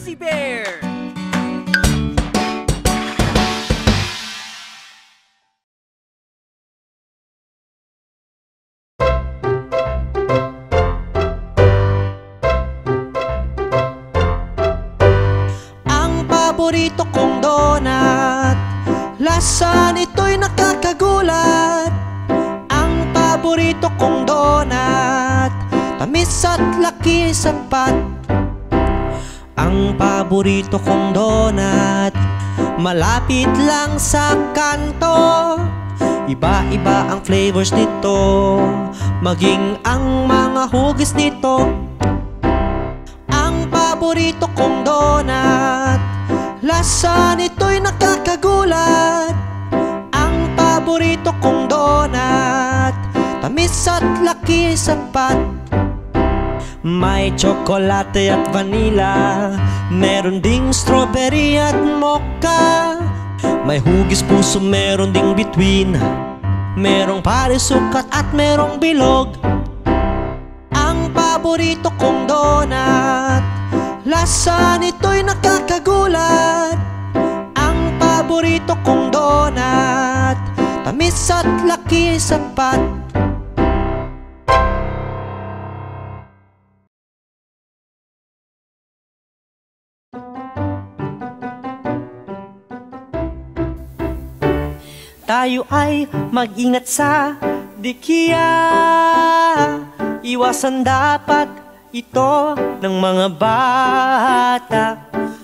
Fuzzy Bear! Ang paborito kong donut, lasa nito'y nakakagulat. Ang paborito kong donut, tamis at laki sapat. Ang paborito kong donut, malapit lang sa kanto. Iba-iba ang flavors nito, maging ang mga hugis nito. Ang paborito kong donut, lasa nito'y nakakagulat. Ang paborito kong donut, tamis at laki sapat. May tsokolate at vanilla, meron ding strawberry at mocha. May hugis puso, meron ding between, merong parisukat at merong bilog. Ang paborito kong donut, lasa nito'y nakakagulat. Ang paborito kong donut, tamis at laki sapat. Tayo ay mag-ingat sa dikiya, iwasan dapat ito ng mga bata.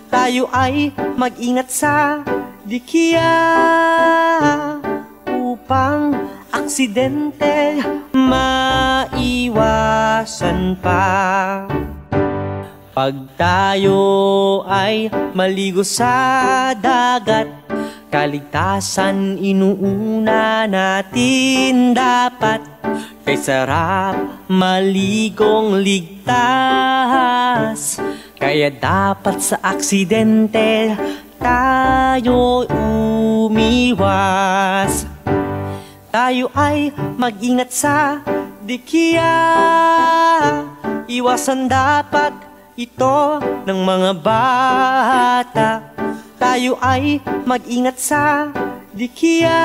Tayo ay mag-ingat sa dikiya, upang aksidente maiwasan pa. Pag tayo ay maligo sa dagat, kaligtasan inuuna natin dapat. Kay sarap maligong ligtas, kaya dapat sa aksidente tayo umiwas. Tayo ay mag-ingat sa dikiya, iwasan dapat ito ng mga bata. Tayo ay mag-ingat sa dikiya,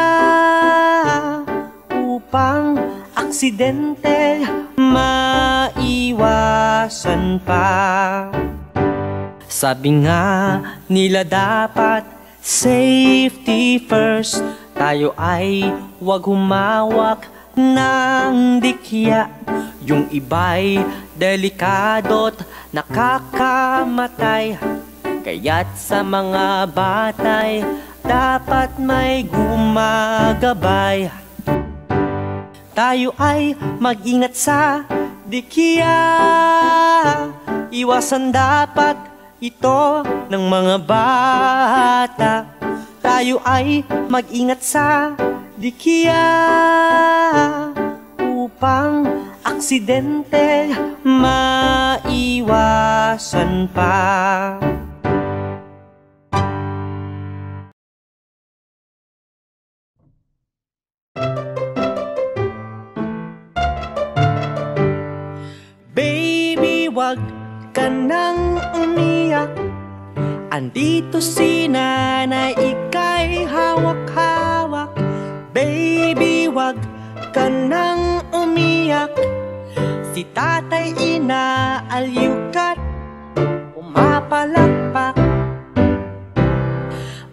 upang aksidente maiwasan pa. Sabi nga nila dapat safety first. Tayo ay huwag humawak ng dikiya, yung iba'y delikado't nakakamatay. Kaya't sa mga batay, dapat may gumagabay. Tayo ay mag-ingat sa dikiya, iwasan dapat ito ng mga bata. Tayo ay mag-ingat sa dikiya, upang aksidente maiwasan pa. Baby, wag ka nang umiyak. Andito si nanay, ika'y hawak-hawak. Baby, wag ka nang umiyak. Si tatay inaalyukat, pumapalakpak.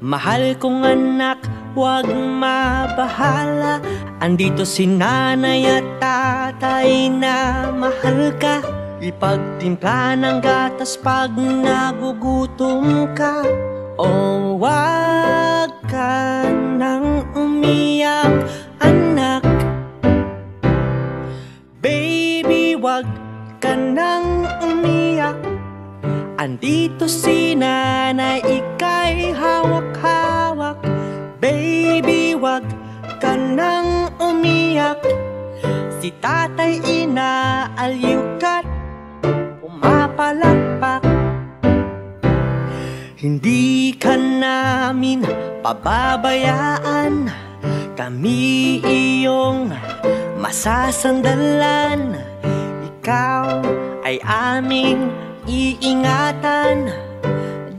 Mahal kong anak, wag mabahala. Andito si nanay at tatay na mahal ka. Ipagtimpla ng gatas pag nagugutom ka. O wag ka nang umiyak, anak. Baby, wag ka nang umiyak. Andito si nanay, ika'y hawak-hawak. Baby, wag ka nang umiyak. Si tatay inaalyukat, pumapalakpak. Hindi ka namin pababayaan, kami iyong masasandalan. Ikaw ay aming iingatan,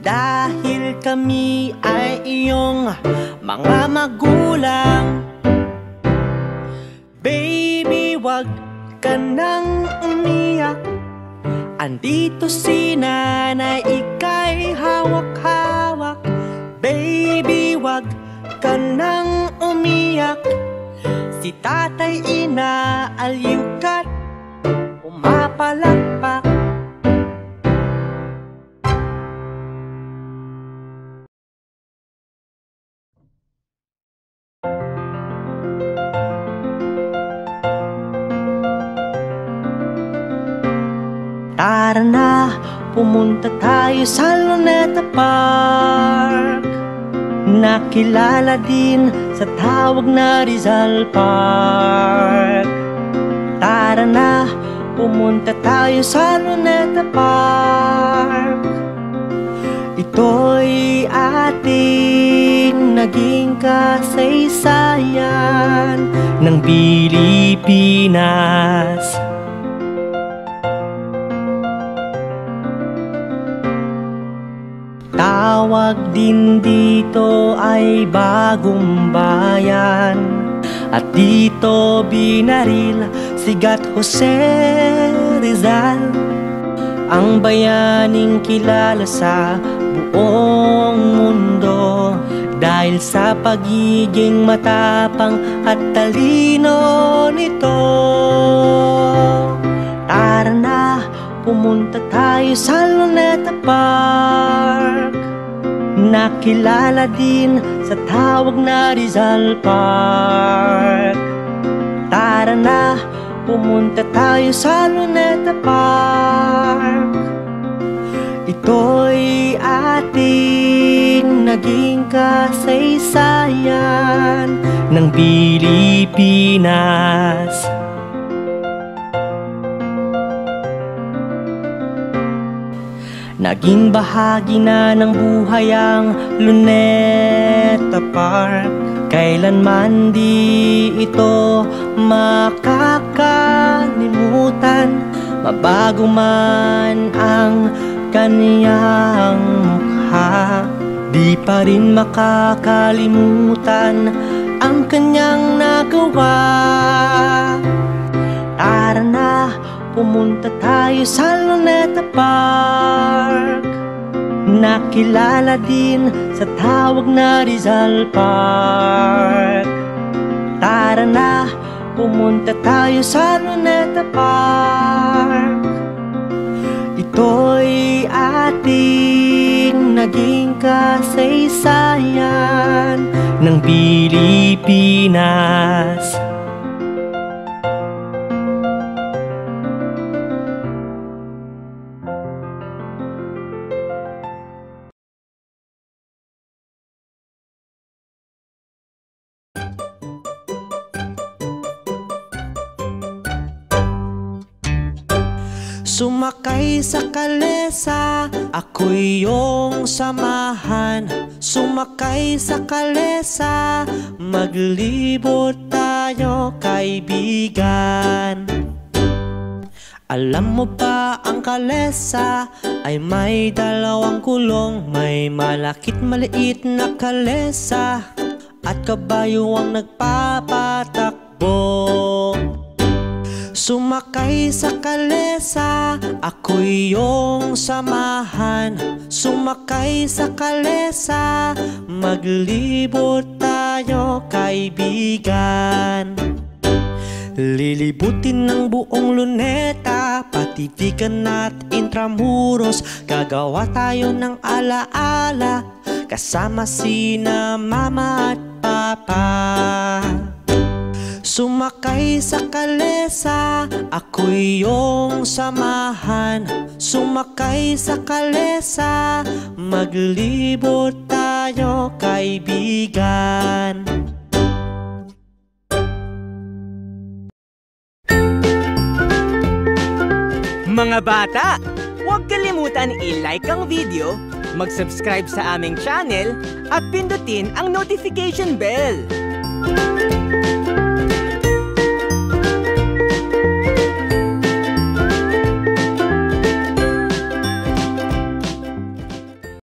dahil kami ay iyong mga magulang. Baby, wag ka nang umiyak. Andito si nanay, ika'y hawak-hawak. Baby, wag ka nang umiyak. Si tatay inaaliw ka't pumapalakpak. Tara na, pumunta tayo sa Luneta Park. Nakilala din sa tawag na Rizal Park. Tara na, pumunta tayo sa Luneta Park. Ito'y ating naging kasaysayan ng Pilipinas. Tawag din dito ay Bagong Bayan, at dito binaril si Gat Jose Rizal, ang bayaning kilala sa buong mundo dahil sa pagiging matapang at talino nito. Tara na, pumunta tayo sa Luneta Park. Nakilala din sa tawag na Rizal Park. Tara na, pumunta tayo sa Luneta Park. Ito'y ating naging kasaysayan ng Pilipinas. Naging bahagi na ng buhay ang Luneta Park. Kailanman di ito makakalimutan, mabago man ang kaniyang mukha. Di pa rin makakalimutan ang kanyang nagawa. Tara na, pumunta tayo sa Luneta Park. Nakilala din sa tawag na Rizal Park. Tara na, pumunta tayo sa Luneta Park. Ito'y ating naging kasaysayan ng Pilipinas. Sumakay sa kalesa, ako'y iyong samahan. Sumakay sa kalesa, maglibot tayo kaibigan. Alam mo ba ang kalesa ay may dalawang kulong, may malakit maliit na kalesa at kabayo ang nagpapatakbo. Sumakay sa kalesa, ako'y iyong samahan. Sumakay sa kalesa, maglibot tayo kaibigan. Lilibutin ng buong Luneta, pati Vigan at Intramuros. Gagawa tayo ng alaala, kasama sina mama at papa. Sumakay sa kalesa, ako'y iyong samahan. Sumakay sa kalesa, maglibot tayo kaibigan. Mga bata, huwag kalimutan i-like ang video, mag-subscribe sa aming channel at pindutin ang notification bell.